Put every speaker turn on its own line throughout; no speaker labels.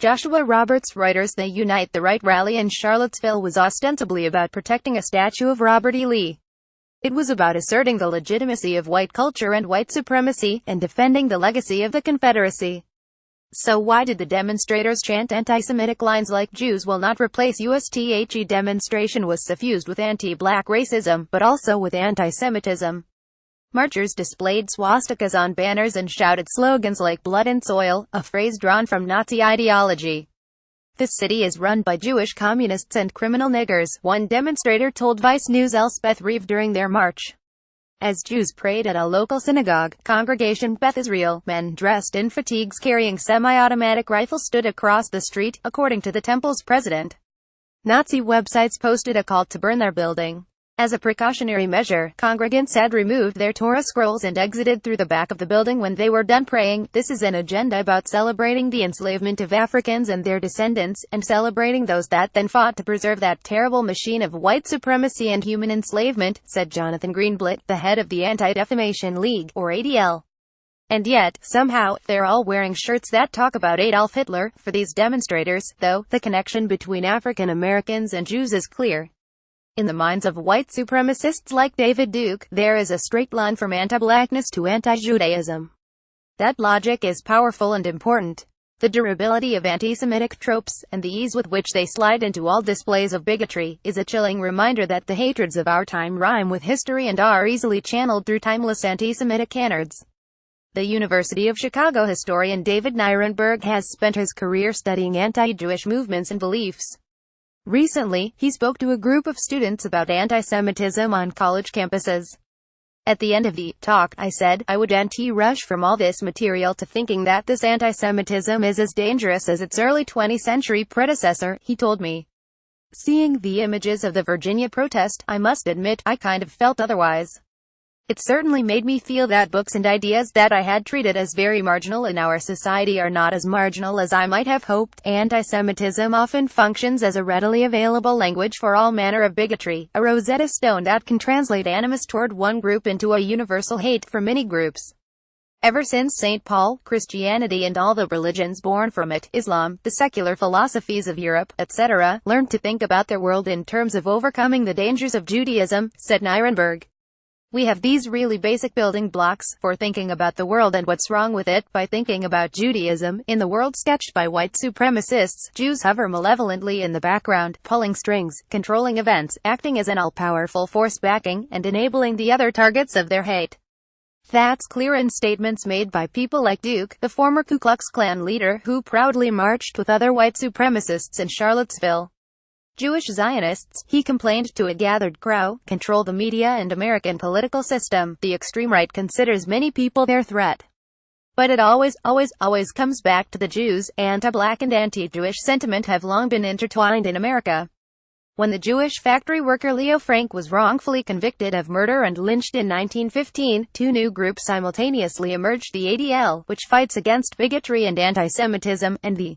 Joshua Roberts, Reuters. The Unite the Right rally in Charlottesville was ostensibly about protecting a statue of Robert E. Lee. It was about asserting the legitimacy of white culture and white supremacy, and defending the legacy of the Confederacy. So why did the demonstrators chant anti-Semitic lines like "Jews will not replace us"? The demonstration was suffused with anti-black racism, but also with anti-Semitism. Marchers displayed swastikas on banners and shouted slogans like "blood and soil," a phrase drawn from Nazi ideology. "This city is run by Jewish communists and criminal niggers," one demonstrator told Vice News' Elspeth Reeve during their march. As Jews prayed at a local synagogue, Congregation Beth Israel, men dressed in fatigues carrying semi-automatic rifles stood across the street, according to the temple's president. Nazi websites posted a call to burn their building. As a precautionary measure, congregants had removed their Torah scrolls and exited through the back of the building when they were done praying. This is an agenda about celebrating the enslavement of Africans and their descendants, and celebrating those that then fought to preserve that terrible machine of white supremacy and human enslavement, said Jonathan Greenblatt, the head of the Anti-Defamation League, or ADL. And yet, somehow, they're all wearing shirts that talk about Adolf Hitler. For these demonstrators, though, the connection between African Americans and Jews is clear. In the minds of white supremacists like David Duke, there is a straight line from anti-blackness to anti-Judaism. That logic is powerful and important. The durability of anti-Semitic tropes, and the ease with which they slide into all displays of bigotry, is a chilling reminder that the hatreds of our time rhyme with history and are easily channeled through timeless anti-Semitic canards. The University of Chicago historian David Nirenberg has spent his career studying anti-Jewish movements and beliefs. Recently, he spoke to a group of students about anti-Semitism on college campuses. At the end of the talk, I said, I would anti-rush from all this material to thinking that this anti-Semitism is as dangerous as its early 20th century predecessor, he told me. Seeing the images of the Virginia protest, I must admit, I kind of felt otherwise. It certainly made me feel that books and ideas that I had treated as very marginal in our society are not as marginal as I might have hoped. Anti-Semitism often functions as a readily available language for all manner of bigotry, a Rosetta Stone that can translate animus toward one group into a universal hate for many groups. Ever since St. Paul, Christianity and all the religions born from it, Islam, the secular philosophies of Europe, etc., learned to think about their world in terms of overcoming the dangers of Judaism, said Nirenberg. We have these really basic building blocks for thinking about the world and what's wrong with it. By thinking about Judaism in the world sketched by white supremacists, Jews hover malevolently in the background, pulling strings, controlling events, acting as an all-powerful force backing and enabling the other targets of their hate. That's clear in statements made by people like Duke, the former Ku Klux Klan leader who proudly marched with other white supremacists in Charlottesville. Jewish Zionists, he complained to a gathered crowd, control the media and American political system. The extreme right considers many people their threat. But it always comes back to the Jews. Anti-black and anti-Jewish sentiment have long been intertwined in America. When the Jewish factory worker Leo Frank was wrongfully convicted of murder and lynched in 1915, two new groups simultaneously emerged: the ADL, which fights against bigotry and anti-Semitism, and the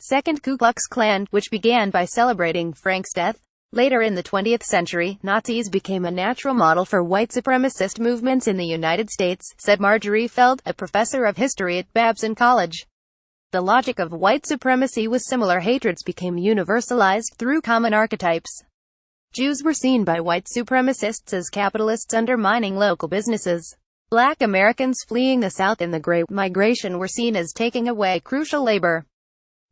Second Ku Klux Klan, which began by celebrating Frank's death. Later in the 20th century, Nazis became a natural model for white supremacist movements in the United States, said Marjorie Feld, a professor of history at Babson College. The logic of white supremacy was similar. Hatreds became universalized through common archetypes. Jews were seen by white supremacists as capitalists undermining local businesses. Black Americans fleeing the South in the Great Migration were seen as taking away crucial labor.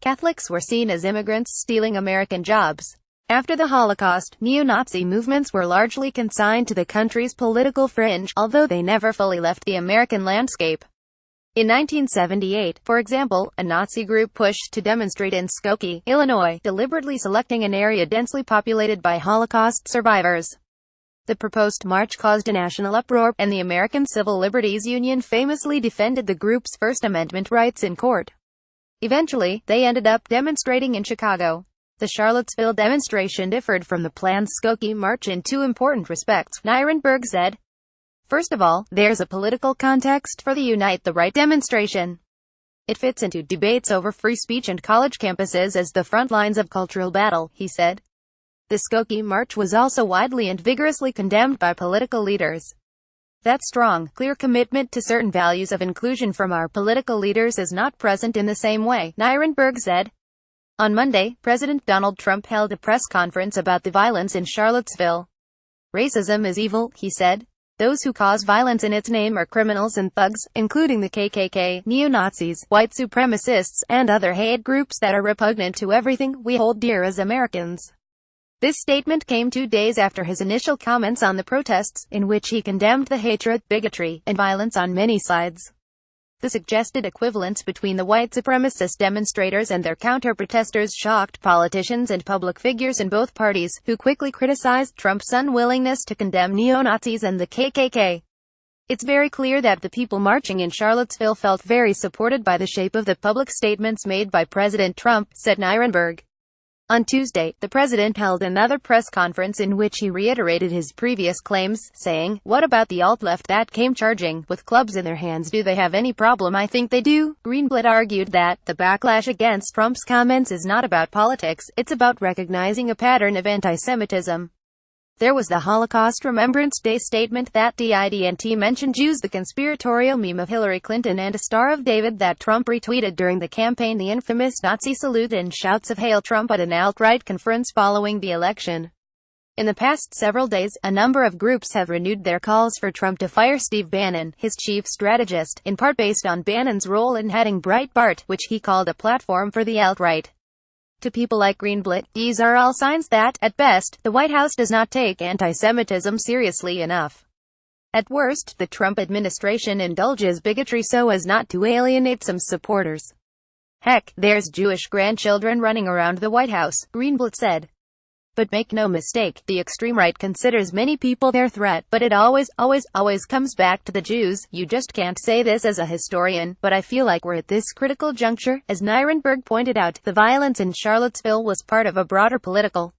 Catholics were seen as immigrants stealing American jobs. After the Holocaust, neo-Nazi movements were largely consigned to the country's political fringe, although they never fully left the American landscape. In 1978, for example, a Nazi group pushed to demonstrate in Skokie, Illinois, deliberately selecting an area densely populated by Holocaust survivors. The proposed march caused a national uproar, and the American Civil Liberties Union famously defended the group's First Amendment rights in court. Eventually, they ended up demonstrating in Chicago. The Charlottesville demonstration differed from the planned Skokie march in two important respects, Nirenberg said. First of all, there's a political context for the Unite the Right demonstration. It fits into debates over free speech and college campuses as the front lines of cultural battle, he said. The Skokie march was also widely and vigorously condemned by political leaders. That strong, clear commitment to certain values of inclusion from our political leaders is not present in the same way, Nirenberg said. On Monday, President Donald Trump held a press conference about the violence in Charlottesville. Racism is evil, he said. Those who cause violence in its name are criminals and thugs, including the KKK, neo-Nazis, white supremacists, and other hate groups that are repugnant to everything we hold dear as Americans. This statement came 2 days after his initial comments on the protests, in which he condemned the hatred, bigotry, and violence on many sides. The suggested equivalence between the white supremacist demonstrators and their counter-protesters shocked politicians and public figures in both parties, who quickly criticized Trump's unwillingness to condemn neo-Nazis and the KKK. It's very clear that the people marching in Charlottesville felt very supported by the shape of the public statements made by President Trump, said Nirenberg. On Tuesday, the president held another press conference in which he reiterated his previous claims, saying, "What about the alt-left that came charging, with clubs in their hands? Do they have any problem? I think they do." Greenblatt argued that the backlash against Trump's comments is not about politics, it's about recognizing a pattern of anti-Semitism. There was the Holocaust Remembrance Day statement that didn't mention Jews, the conspiratorial meme of Hillary Clinton and a Star of David that Trump retweeted during the campaign, the infamous Nazi salute and shouts of "Hail Trump" at an alt-right conference following the election. In the past several days, a number of groups have renewed their calls for Trump to fire Steve Bannon, his chief strategist, in part based on Bannon's role in heading Breitbart, which he called a platform for the alt-right. To people like Greenblatt, these are all signs that, at best, the White House does not take anti-Semitism seriously enough. At worst, the Trump administration indulges bigotry so as not to alienate some supporters. Heck, there's Jewish grandchildren running around the White House, Greenblatt said. But make no mistake, the extreme right considers many people their threat, but it always comes back to the Jews. You just can't say this as a historian, but I feel like we're at this critical juncture. As Nirenberg pointed out, the violence in Charlottesville was part of a broader political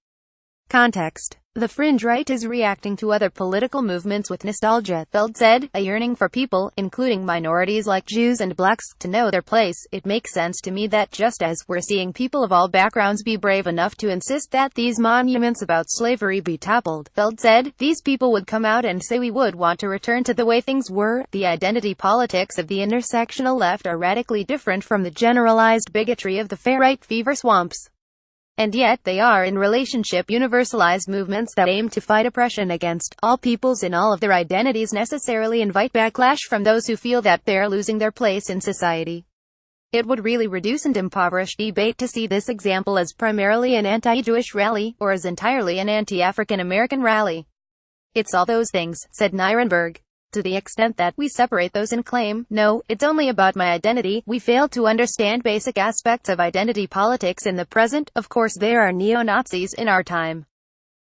context. The fringe right is reacting to other political movements with nostalgia, Feld said, a yearning for people, including minorities like Jews and blacks, to know their place. It makes sense to me that just as we're seeing people of all backgrounds be brave enough to insist that these monuments about slavery be toppled, Feld said, these people would come out and say we would want to return to the way things were. The identity politics of the intersectional left are radically different from the generalized bigotry of the far-right fever swamps. And yet they are in relationship universalized movements that aim to fight oppression against all peoples in all of their identities necessarily invite backlash from those who feel that they're losing their place in society. It would really reduce and impoverish debate to see this example as primarily an anti-Jewish rally, or as entirely an anti-African American rally. It's all those things, said Nirenberg. To the extent that we separate those and claim, no, it's only about my identity, we fail to understand basic aspects of identity politics in the present. Of course there are neo-Nazis in our time.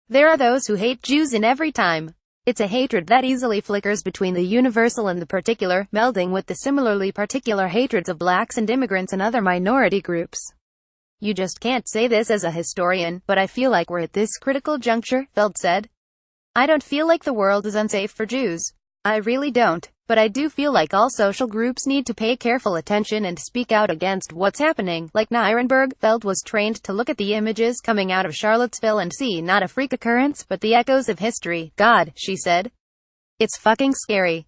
There are those who hate Jews in every time. It's a hatred that easily flickers between the universal and the particular, melding with the similarly particular hatreds of blacks and immigrants and other minority groups. You just can't say this as a historian, but I feel like we're at this critical juncture, Feld said. I don't feel like the world is unsafe for Jews. I really don't, but I do feel like all social groups need to pay careful attention and speak out against what's happening. Like Nirenberg, Feld was trained to look at the images coming out of Charlottesville and see not a freak occurrence, but the echoes of history. God, she said. It's fucking scary.